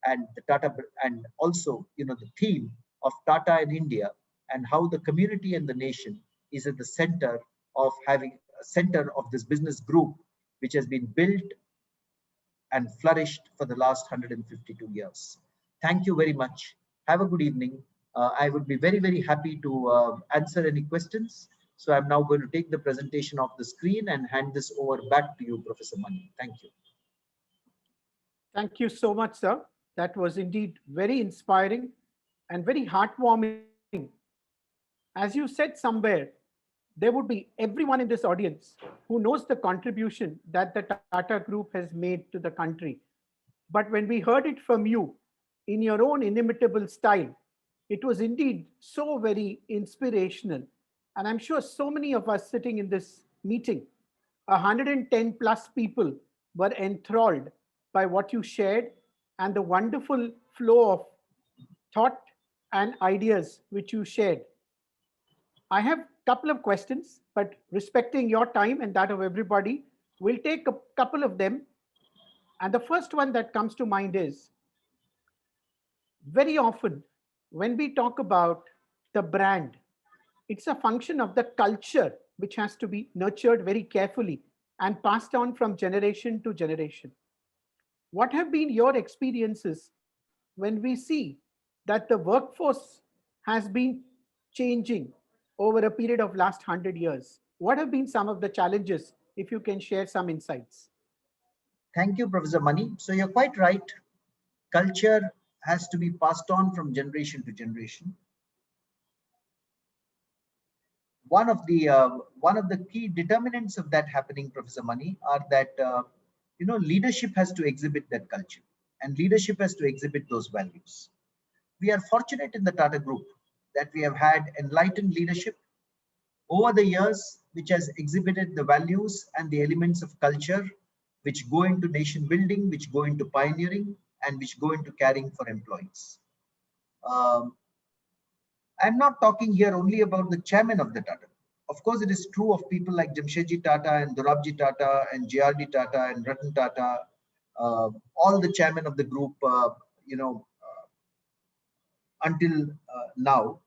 and also, the theme of Tata in India, and how the community and the nation is at the center of having a center of this business group, which has been built and flourished for the last 152 years. Thank you very much. Have a good evening. I would be very, very happy to answer any questions. So I'm now going to take the presentation off the screen and hand this over back to you, Professor Mani. Thank you. Thank you so much, sir. That was indeed very inspiring and very heartwarming. As you said somewhere, there would be everyone in this audience who knows the contribution that the Tata Group has made to the country. But when we heard it from you in your own inimitable style, it was indeed so very inspirational. And I'm sure so many of us sitting in this meeting, 110 plus people, were enthralled by what you shared and the wonderful flow of thought and ideas which you shared. I have a couple of questions, but respecting your time and that of everybody, we'll take a couple of them. And the first one that comes to mind is, very often when we talk about the brand, it's a function of the culture which has to be nurtured very carefully and passed on from generation to generation. What have been your experiences when we see that the workforce has been changing over a period of last 100 years? What have been some of the challenges, if you can share some insights? Thank you, Professor Mani. So you're quite right. Culture has to be passed on from generation to generation. One of the key determinants of that happening, Professor Mani, are that leadership has to exhibit that culture, and leadership has to exhibit those values. We are fortunate in the Tata Group that we have had enlightened leadership over the years, which has exhibited the values and the elements of culture which go into nation building, which go into pioneering, and which go into caring for employees. I'm not talking here only about the chairman of the Tata. Of course, it is true of people like Jamshedji Tata and Dorabji Tata and JRD Tata and Ratan Tata, all the chairmen of the group, until now.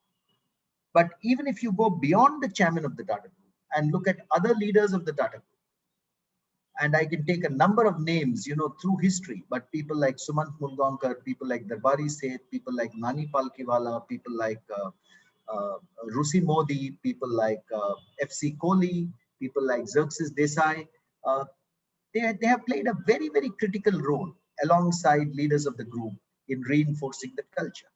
But even if you go beyond the chairman of the Tata Group and look at other leaders of the Tata Group, and I can take a number of names, through history, but people like Sumant Mulgaonkar, people like Darbari Seth, people like Nani Palkiwala, people like Rusi Modi, people like FC Kohli, people like Xerxes Desai, they have played a very, very critical role alongside leaders of the group in reinforcing the culture.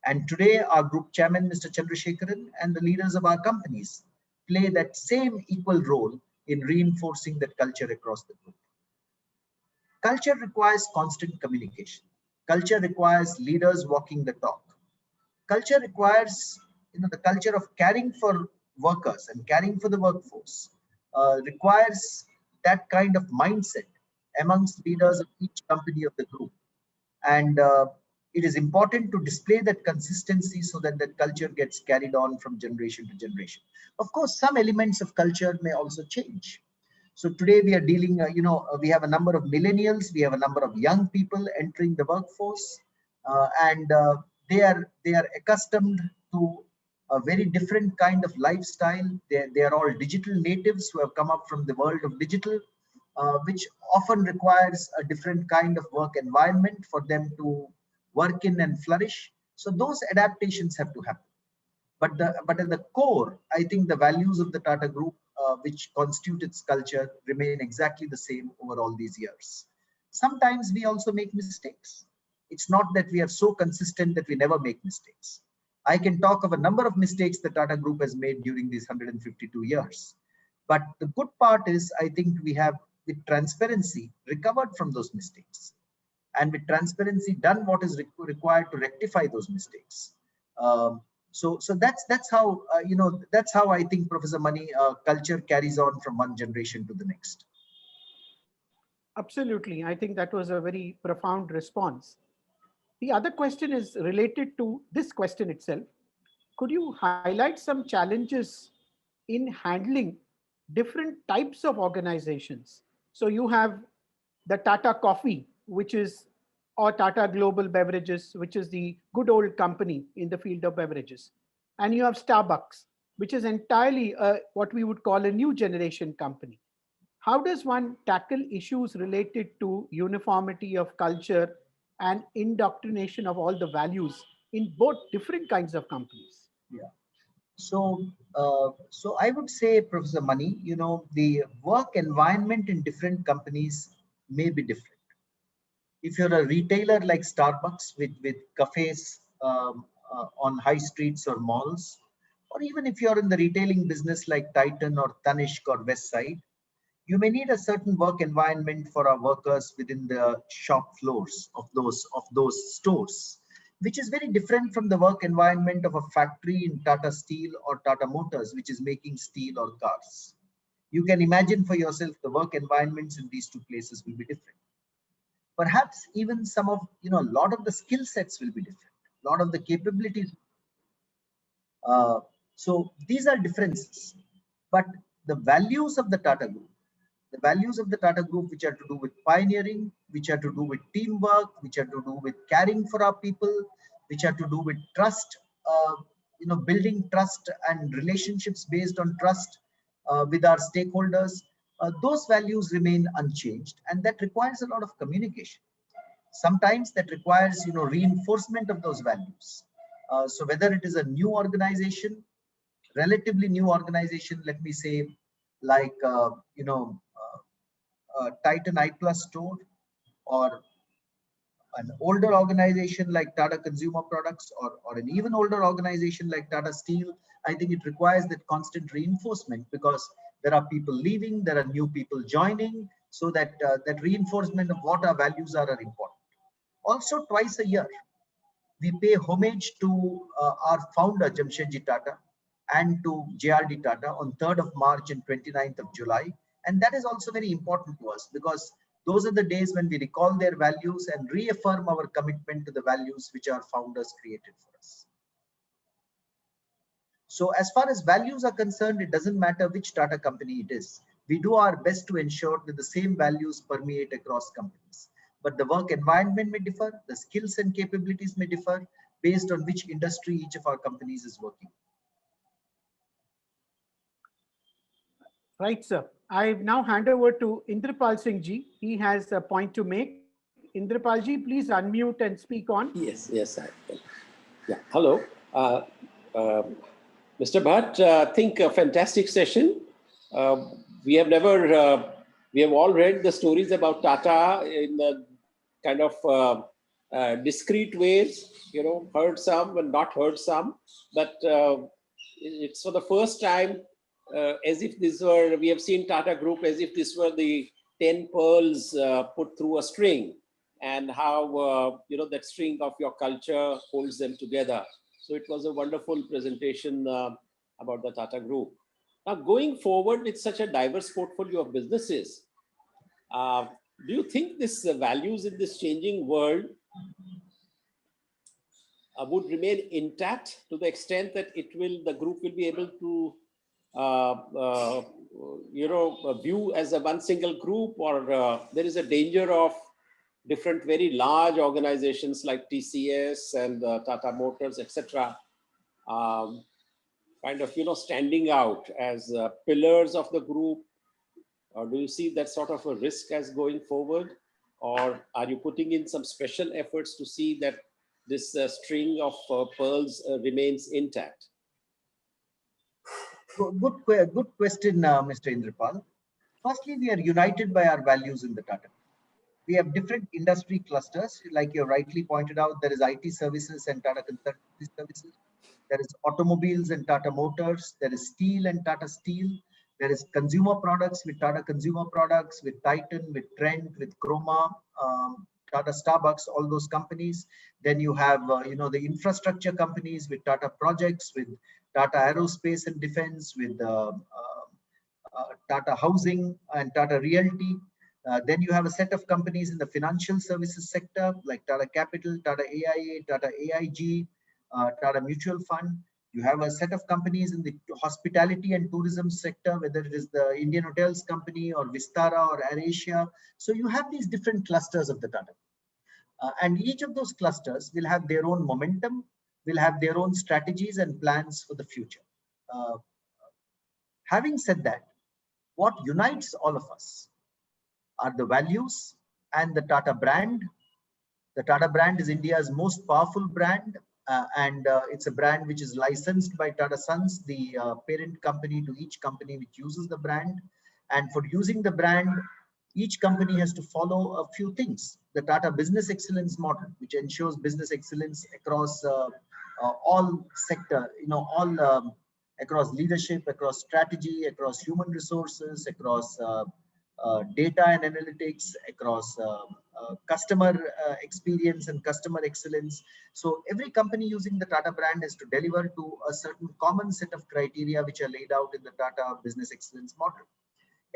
And today, our group chairman, Mr. Chandrasekharan, and the leaders of our companies play that same equal role in reinforcing that culture across the group. Culture requires constant communication. Culture requires leaders walking the talk. Culture requires, the culture of caring for workers and caring for the workforce requires that kind of mindset amongst leaders of each company of the group. And it is important to display that consistency so that that culture gets carried on from generation to generation. Of course, some elements of culture may also change. So today we are dealing, we have a number of millennials, we have a number of young people entering the workforce. and they are accustomed to a very different kind of lifestyle. They are all digital natives who have come up from the world of digital, which often requires a different kind of work environment for them to work in and flourish. So those adaptations have to happen. But at the core, I think the values of the Tata Group, which constitute its culture, remain exactly the same over all these years. Sometimes we also make mistakes. It's not that we are so consistent that we never make mistakes. I can talk of a number of mistakes the Tata Group has made during these 152 years. But the good part is, I think we have, with transparency, recovered from those mistakes, and with transparency done what is required to rectify those mistakes. Um, so that's how that's how I think, Professor Mani, culture carries on from one generation to the next. Absolutely. I think that was a very profound response. The other question is related to this question itself. Could you highlight some challenges in handling different types of organizations? So you have the Tata Coffee, which is, or Tata Global Beverages, which is the good old company in the field of beverages. And you have Starbucks, which is entirely what we would call a new generation company. How does one tackle issues related to uniformity of culture and indoctrination of all the values in both different kinds of companies? Yeah. So I would say, Professor Mani, the work environment in different companies may be different. If you're a retailer like Starbucks with cafes on high streets or malls, or even if you're in the retailing business like Titan or Tanishq or Westside, you may need a certain work environment for our workers within the shop floors of those stores, which is very different from the work environment of a factory in Tata Steel or Tata Motors, which is making steel or cars. You can imagine for yourself the work environments in these two places will be different. Perhaps even some of, a lot of the skill sets will be different. A lot of the capabilities. Uh, so these are differences. But the values of the Tata Group, the values of the Tata Group, which are to do with pioneering, which are to do with teamwork, which are to do with caring for our people, which are to do with trust, building trust and relationships based on trust with our stakeholders. Those values remain unchanged, and that requires a lot of communication. Sometimes that requires, reinforcement of those values. So whether it is a new organization, relatively new organization, let me say, like Titan I Plus store, or an older organization like Tata Consumer Products, or an even older organization like Tata Steel, I think it requires that constant reinforcement, because there are people leaving, there are new people joining, so that reinforcement of what our values are important. Also, twice a year, we pay homage to our founder, Jamshedji Tata, and to JRD Tata on 3rd of March and 29th of July. And that is also very important to us, because those are the days when we recall their values and reaffirm our commitment to the values which our founders created for us. So as far as values are concerned, it doesn't matter which Tata company it is. We do our best to ensure that the same values permeate across companies. But the work environment may differ, the skills and capabilities may differ based on which industry each of our companies is working. Right, sir. I now hand over to Indrapal Singh ji. He has a point to make. Indrapal ji, please unmute and speak on. Yes, I will. Yeah, hello. Uh, Mr. Bhatt, I think a fantastic session. We have never, we have all read the stories about Tata in the kind of discrete ways, heard some and not heard some, but it's for the first time as if we have seen Tata Group as if this were the 10 pearls put through a string, and how, that string of your culture holds them together. So it was a wonderful presentation about the Tata Group. Now, going forward with such a diverse portfolio of businesses, do you think this values in this changing world would remain intact to the extent that the group will be able to, view as a one single group, or there is a danger of different very large organizations like TCS and Tata Motors, etc., kind of, standing out as pillars of the group? Or do you see that sort of a risk as going forward? Or are you putting in some special efforts to see that this string of pearls remains intact? Good question, Mr. Indrapal. Firstly, we are united by our values in the Tata. We have different industry clusters. Like you rightly pointed out, there is IT services and Tata Consultancy Services. There is automobiles and Tata Motors. There is steel and Tata Steel. There is consumer products with Tata Consumer Products, with Titan, with Trent, with Chroma, Tata Starbucks, all those companies. Then you have, the infrastructure companies with Tata Projects, with Tata Aerospace and Defense, with Tata Housing and Tata Realty. Then you have a set of companies in the financial services sector like Tata Capital, Tata AIA, Tata AIG, Tata Mutual Fund. You have a set of companies in the hospitality and tourism sector, whether it is the Indian Hotels Company or Vistara or AirAsia. So you have these different clusters of the Tata. And each of those clusters will have their own momentum, will have their own strategies and plans for the future. Having said that, what unites all of us are the values and the Tata brand. The Tata brand is India's most powerful brand, and it's a brand which is licensed by Tata Sons, the parent company to each company which uses the brand. And for using the brand, each company has to follow a few things. The Tata Business Excellence model, which ensures business excellence across all sector, across leadership, across strategy, across human resources, across data and analytics, across customer experience and customer excellence. So every company using the Tata brand has to deliver to a certain common set of criteria which are laid out in the Tata Business Excellence model.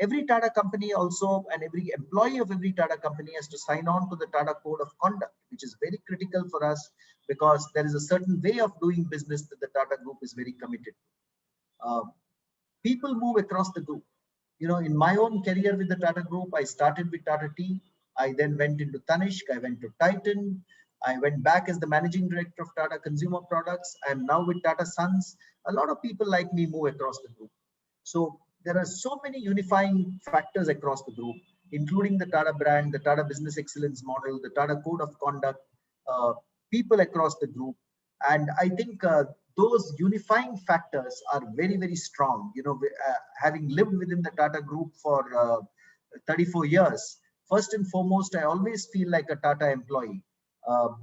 Every Tata company also, and every employee of every Tata company has to sign on to the Tata Code of Conduct, which is very critical for us because there is a certain way of doing business that the Tata Group is very committed to. People move across the group. In my own career with the Tata Group, I started with Tata Tea. I then went into Tanishq. I went to Titan. I went back as the managing director of Tata Consumer Products. I am now with Tata Sons. A lot of people like me move across the group. So there are so many unifying factors across the group, including the Tata brand, the Tata Business Excellence model, the Tata Code of Conduct, people across the group. And I think those unifying factors are very, very strong. Having lived within the Tata Group for 34 years, first and foremost, I always feel like a Tata employee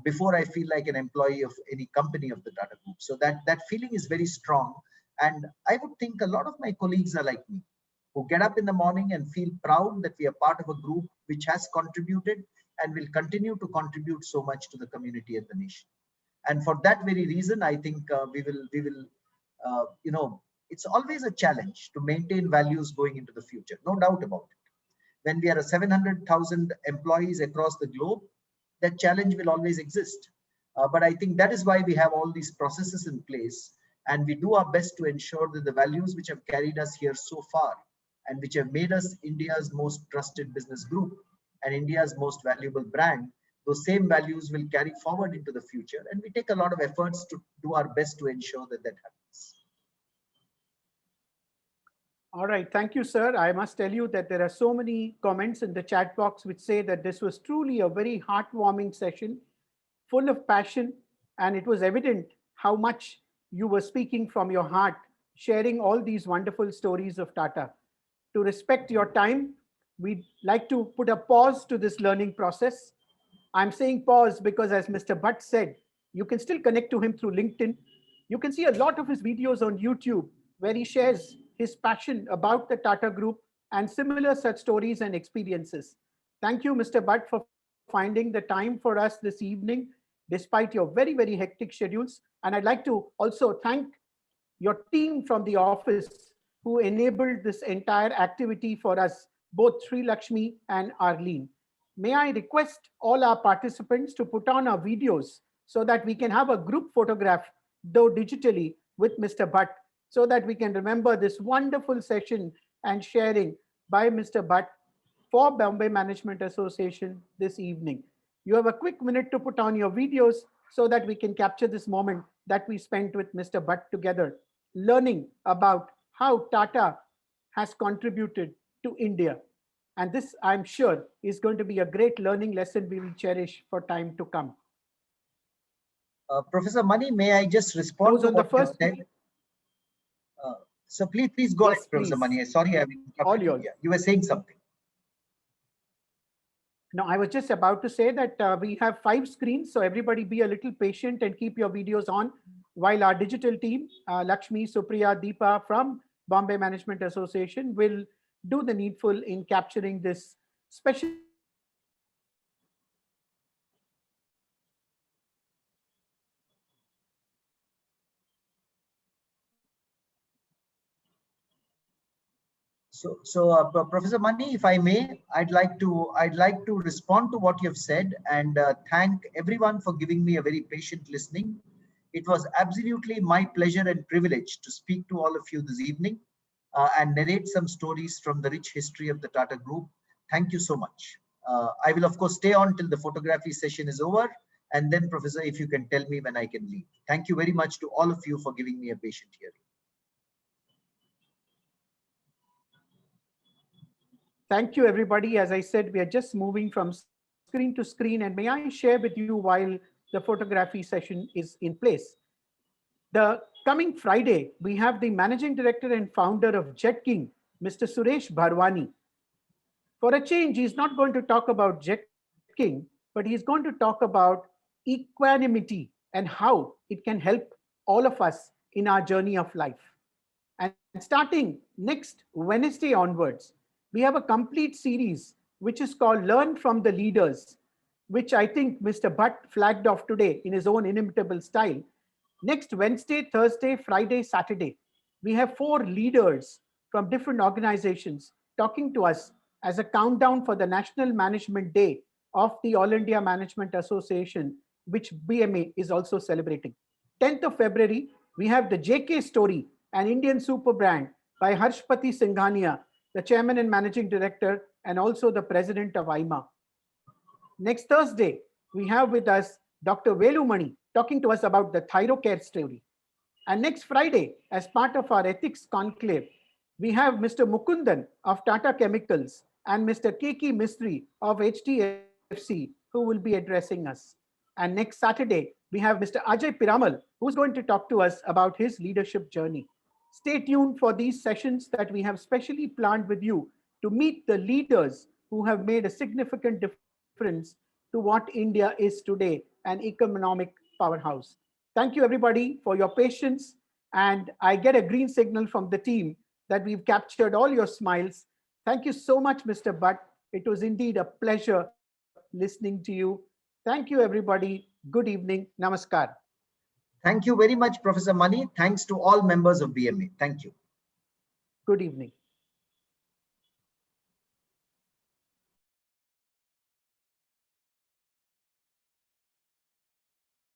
before I feel like an employee of any company of the Tata Group. So that feeling is very strong. And I would think a lot of my colleagues are like me, who get up in the morning and feel proud that we are part of a group which has contributed and will continue to contribute so much to the community and the nation. And for that very reason, I think we will, it's always a challenge to maintain values going into the future, no doubt about it. When we are 700,000 employees across the globe, that challenge will always exist. But I think that is why we have all these processes in place, and we do our best to ensure that the values which have carried us here so far and which have made us India's most trusted business group and India's most valuable brand, those same values will carry forward into the future. And we take a lot of efforts to do our best to ensure that that happens. All right. Thank you, sir. I must tell you that there are so many comments in the chat box which say that this was truly a very heartwarming session, full of passion. And it was evident how much you were speaking from your heart, sharing all these wonderful stories of Tata. To respect your time, we'd like to put a pause to this learning process. I'm saying pause because, as Mr. Bhatt said, you can still connect to him through LinkedIn. You can see a lot of his videos on YouTube where he shares his passion about the Tata Group and similar such stories and experiences. Thank you, Mr. Bhatt, for finding the time for us this evening, despite your very, very hectic schedules. And I'd like to also thank your team from the office who enabled this entire activity for us, both Sri Lakshmi and Arlene. May I request all our participants to put on our videos so that we can have a group photograph, though digitally, with Mr. Bhatt, so that we can remember this wonderful session and sharing by Mr. Bhatt for Bombay Management Association this evening. you have a quick minute to put on your videos so that we can capture this moment that we spent with Mr. Bhatt together, learning about how Tata has contributed to India. And this, I'm sure, is going to be a great learning lesson we will cherish for time to come. Professor Mani, may I just respond Those to on the what you first said? So please go Yes, ahead, Professor please. Mani. Sorry, I've All interrupted you. yours. Yeah, you were saying something. No, I was just about to say that we have 5 screens, so everybody be a little patient and keep your videos on while our digital team, Lakshmi, Supriya, Deepa from Bombay Management Association will do the needful in capturing this special Professor Mani, if I may, I'd like to respond to what you've said and thank everyone for giving me a very patient listening. It was absolutely my pleasure and privilege to speak to all of you this evening and narrate some stories from the rich history of the Tata Group. Thank you so much. I will of course stay on till the photography session is over, and then Professor, if you can tell me when I can leave. Thank you very much to all of you for giving me a patient hearing. Thank you, everybody. As I said, we are just moving from screen to screen, and may I share with you while the photography session is in place. The coming Friday, we have the managing director and founder of Jet King, Mr. Suresh Bharwani. For a change, he's not going to talk about Jet King, but he's going to talk about equanimity and how it can help all of us in our journey of life. And starting next Wednesday onwards, we have a complete series which is called Learn from the Leaders, which I think Mr. Bhatt flagged off today in his own inimitable style. Next Wednesday, Thursday, Friday, Saturday, we have 4 leaders from different organizations talking to us as a countdown for the National Management Day of the All India Management Association, which BMA is also celebrating. 10th of February, we have the JK Story, an Indian super brand by Harshpati Singhania, the chairman and managing director, and also the president of IMA. Next Thursday, we have with us Dr. Velu Mani talking to us about the ThyroCare story. And next Friday, as part of our ethics conclave, we have Mr. Mukundan of Tata Chemicals and Mr. Keki Mistry of HDFC who will be addressing us. And next Saturday, we have Mr. Ajay Piramal, who's going to talk to us about his leadership journey. Stay tuned for these sessions that we have specially planned with you to meet the leaders who have made a significant difference to what India is today, an economic powerhouse. Thank you, everybody, for your patience. And I get a green signal from the team that we've captured all your smiles. Thank you so much, Mr. Bhatt. It was indeed a pleasure listening to you. Thank you, everybody. Good evening. Namaskar. Thank you very much, Professor Mani. Thanks to all members of BMA. Thank you. Good evening.